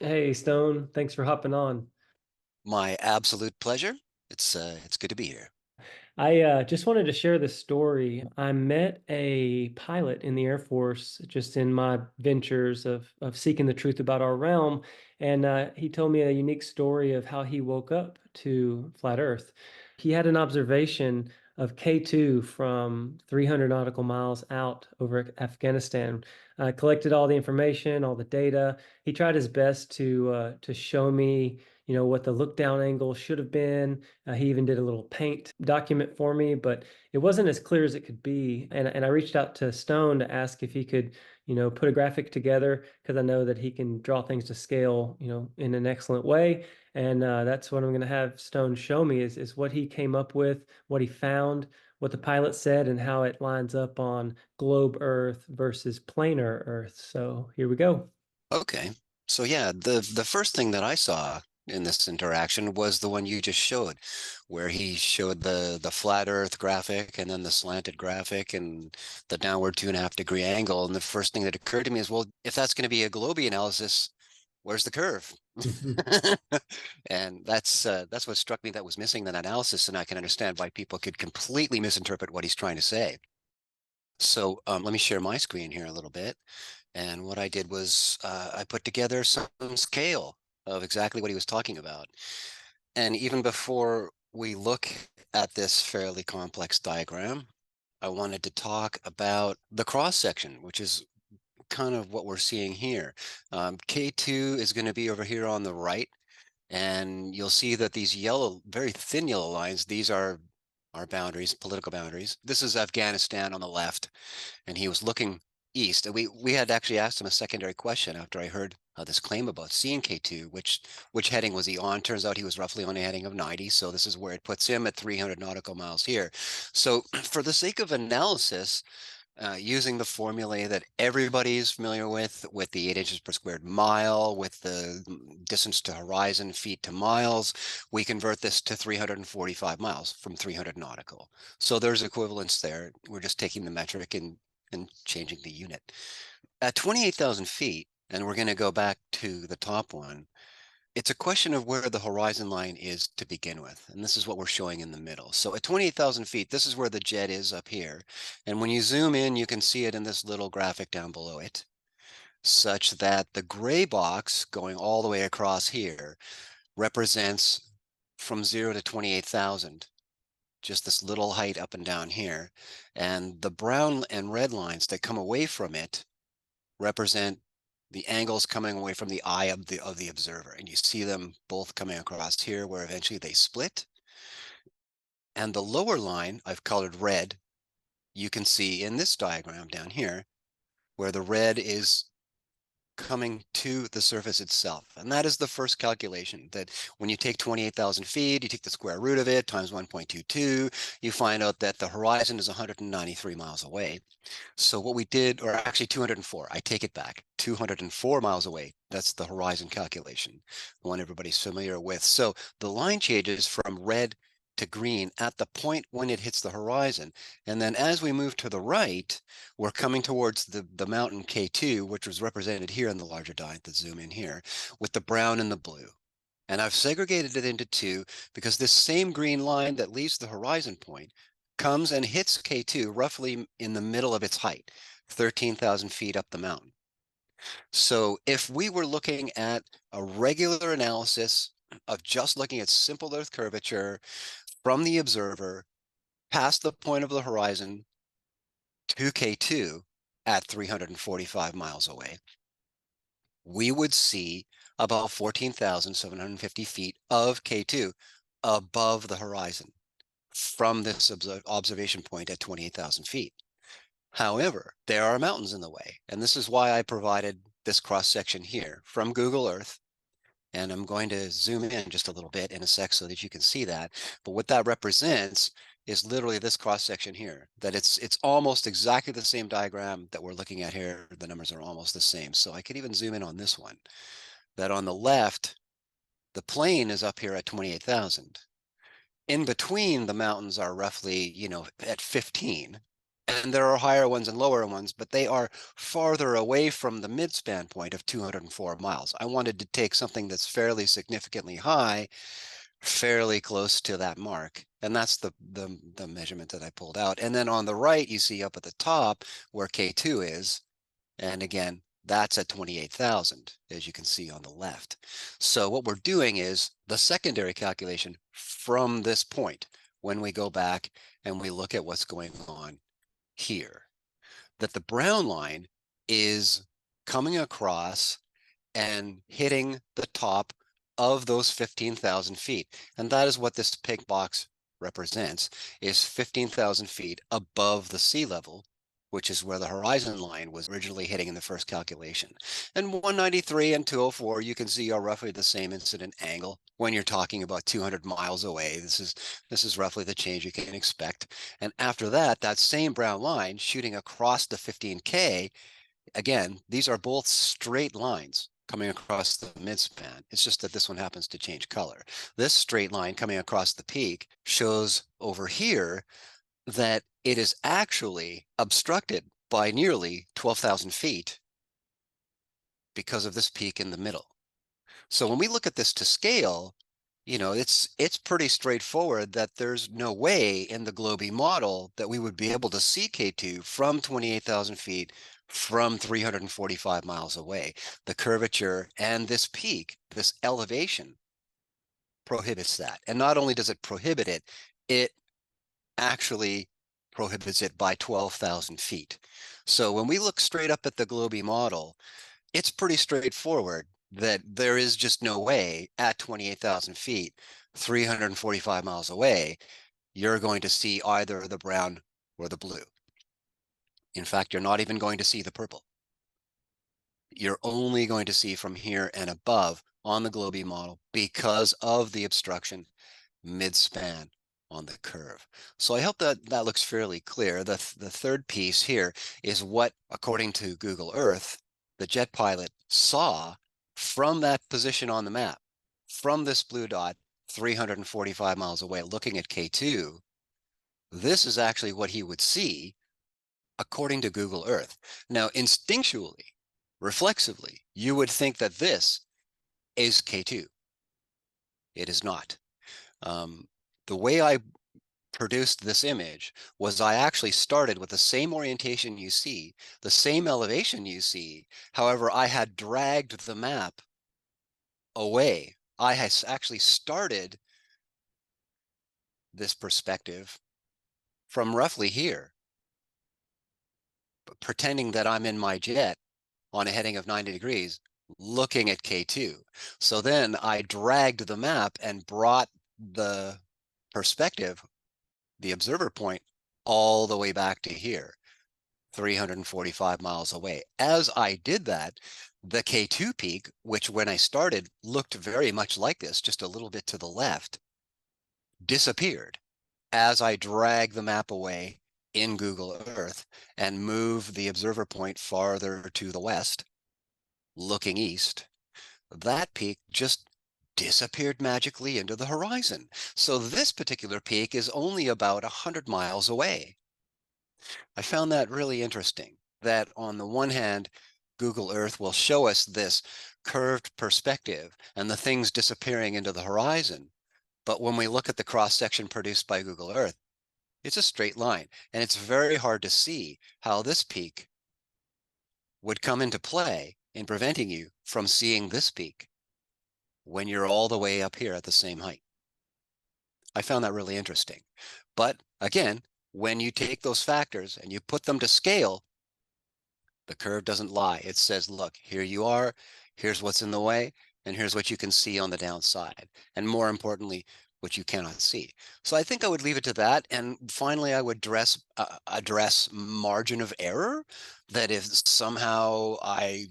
Hey Stone, thanks for hopping on. My absolute pleasure. It's good to be here. I just wanted to share this story. I met a pilot in the Air Force just in my ventures of seeking the truth about our realm, and he told me a unique story of how he woke up to flat Earth. He had an observation of K2 from 300 nautical miles out over Afghanistan. Collected all the information, all the data. He tried his best to show me, what the look down angle should have been. He even did a little paint document for me, but it wasn't as clear as it could be. And I reached out to Stone to ask if he could, put a graphic together because I know that he can draw things to scale, in an excellent way. And that's what I'm going to have Stone show me is what he came up with, what he found, what the pilot said, and how it lines up on globe Earth versus planar Earth. So here we go. Okay. So yeah, the first thing that I saw in this interaction was the one you just showed, where he showed the flat Earth graphic and then the slanted graphic and the downward 2.5 degree angle. And the first thing that occurred to me is, well, if that's going to be a Globie analysis, where's the curve? And that's what struck me that was missing in that analysis, and I can understand why people could completely misinterpret what he's trying to say. So let me share my screen here a little bit. And what I did was I put together some scale of exactly what he was talking about. And even before we look at this fairly complex diagram, I wanted to talk about the cross section, which is kind of what we're seeing here. K2 is going to be over here on the right. And you'll see that these yellow, very thin yellow lines, these are our boundaries, political boundaries. This is Afghanistan on the left, and he was looking east. And we had actually asked him a secondary question after I heard this claim about seeing K2, which heading was he on? Turns out he was roughly on a heading of 90. So this is where it puts him at 300 nautical miles here. So for the sake of analysis, using the formulae that everybody's familiar with the 8 inches per squared mile, with the distance to horizon, feet to miles, we convert this to 345 miles from 300 nautical. So there's equivalence there. We're just taking the metric and changing the unit. At 28,000 feet, and we're going to go back to the top one, it's a question of where the horizon line is to begin with. And this is what we're showing in the middle. So at 28,000 feet, this is where the jet is up here. And when you zoom in, you can see it in this little graphic down below it, such that the gray box going all the way across here represents from 0 to 28,000, just this little height up and down here. And the brown and red lines that come away from it represent the angles coming away from the eye of the observer. And you see them both coming across here where eventually they split. And the lower line I've colored red, you can see in this diagram down here, where the red is coming to the surface itself. And that is the first calculation, that when you take 28,000 feet, you take the square root of it times 1.22, you find out that the horizon is 193 miles away. So what we did, or actually 204, I take it back, 204 miles away. That's the horizon calculation, the one everybody's familiar with. So the line changes from red to green at the point when it hits the horizon. And then as we move to the right, we're coming towards the mountain K2, which was represented here in the larger die, the zoom in here, with the brown and the blue. And I've segregated it into two because this same green line that leaves the horizon point comes and hits K2 roughly in the middle of its height, 13,000 feet up the mountain. So if we were looking at a regular analysis of just looking at simple Earth curvature from the observer past the point of the horizon to K2 at 345 miles away, we would see about 14,750 feet of K2 above the horizon from this observation point at 28,000 feet. However, there are mountains in the way, and this is why I provided this cross section here from Google Earth. And I'm going to zoom in just a little bit in a sec so that you can see that. But what that represents is literally this cross section here, that it's almost exactly the same diagram that we're looking at here. The numbers are almost the same. So I could even zoom in on this one, that on the left, the plane is up here at 28,000. In between, the mountains are roughly, at 15. And there are higher ones and lower ones, but they are farther away from the midspan point of 204 miles. I wanted to take something that's fairly significantly high, fairly close to that mark. And that's the measurement that I pulled out. And then on the right, you see up at the top where K2 is. And again, that's at 28,000, as you can see on the left. So what we're doing is the secondary calculation from this point, when we go back and we look at what's going on here, that the brown line is coming across and hitting the top of those 15,000 feet. And that is what this pink box represents, is 15,000 feet above the sea level, which is where the horizon line was originally hitting in the first calculation. And 193 and 204, you can see, are roughly the same incident angle when you're talking about 200 miles away. This is roughly the change you can expect. And after that, that same brown line shooting across the 15K, again, these are both straight lines coming across the midspan. It's just that this one happens to change color. This straight line coming across the peak shows over here that it is actually obstructed by nearly 12,000 feet because of this peak in the middle. So when we look at this to scale, it's pretty straightforward that there's no way in the Globee model that we would be able to see K2 from 28,000 feet from 345 miles away. The curvature and this peak, this elevation, prohibits that. And not only does it prohibit it, it actually prohibits it by 12,000 feet. So when we look straight up at the Globee model, it's pretty straightforward that there is just no way at 28,000 feet, 345 miles away, you're going to see either the brown or the blue. In fact, you're not even going to see the purple. You're only going to see from here and above on the Globee model because of the obstruction mid-span on the curve. So I hope that that looks fairly clear. The third piece here is what, according to Google Earth, the jet pilot saw from that position on the map, from this blue dot, 345 miles away, looking at K2. This is actually what he would see according to Google Earth. Now, instinctually, reflexively, you would think that this is K2. It is not. The way I produced this image was I actually started with the same orientation you see, the same elevation you see. However, I had dragged the map away. I had actually started this perspective from roughly here, pretending that I'm in my jet on a heading of 90 degrees, looking at K2. So then I dragged the map and brought the perspective, the observer point, all the way back to here, 345 miles away. As I did that, the K2 peak, which when I started looked very much like this, just a little bit to the left, disappeared as I drag the map away in Google Earth and move the observer point farther to the west, looking east. That peak just disappeared magically into the horizon. So this particular peak is only about 100 miles away. I found that really interesting, that on the one hand, Google Earth will show us this curved perspective and the things disappearing into the horizon. But when we look at the cross section produced by Google Earth, it's a straight line. And it's very hard to see how this peak would come into play in preventing you from seeing this peak when you're all the way up here at the same height. I found that really interesting. But again, when you take those factors and you put them to scale, the curve doesn't lie. It says, look, here you are, here's what's in the way, and here's what you can see on the downside. And more importantly, what you cannot see. So I think I would leave it to that. And finally, I would address margin of error, that if somehow I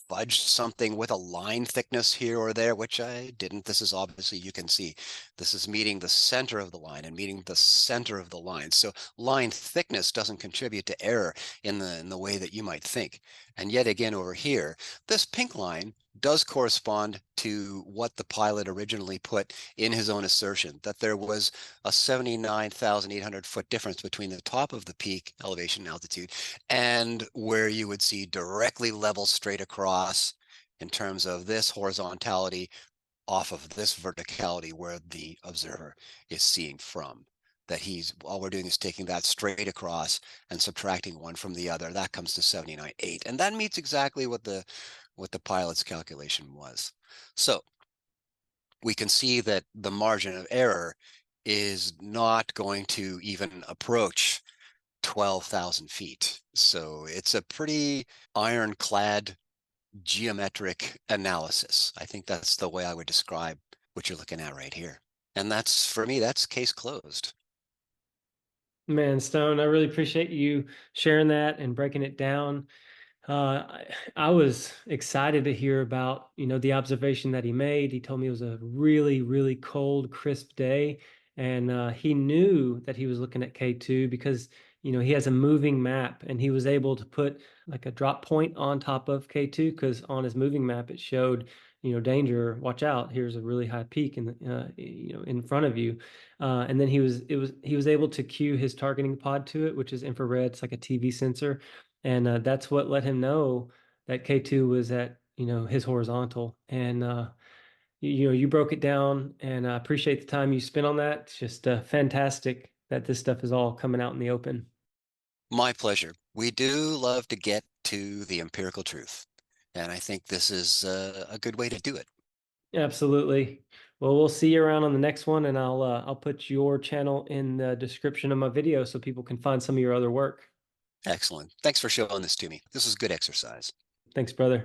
fudged something with a line thickness here or there, which I didn't. This is obviously, you can see, this is meeting the center of the line and meeting the center of the line. So line thickness doesn't contribute to error in the way that you might think. And yet again over here, this pink line does correspond to what the pilot originally put in his own assertion, that there was a 79,800-foot difference between the top of the peak elevation altitude and where you would see directly level straight across in terms of this horizontality off of this verticality where the observer is seeing from. That he's, all we're doing is taking that straight across and subtracting one from the other. That comes to 79.8. And that meets exactly what the pilot's calculation was. So we can see that the margin of error is not going to even approach 12,000 feet. So it's a pretty ironclad geometric analysis. I think that's the way I would describe what you're looking at right here. And that's, for me, that's case closed. Man, Stone, I really appreciate you sharing that and breaking it down. I was excited to hear about, the observation that he made. He told me it was a really, really cold, crisp day, and he knew that he was looking at K2 because, he has a moving map, and he was able to put like a drop point on top of K2 because on his moving map it showed, danger, watch out. Here's a really high peak in in front of you. And then he was able to cue his targeting pod to it, which is infrared. It's like a TV sensor, and that's what let him know that K2 was at his horizontal. And you broke it down, and I appreciate the time you spent on that. It's just fantastic that this stuff is all coming out in the open. My pleasure. We do love to get to the empirical truth. And I think this is a good way to do it. Absolutely. Well, we'll see you around on the next one, and I'll put your channel in the description of my video so people can find some of your other work. Excellent. Thanks for showing this to me. This is good exercise. Thanks, brother.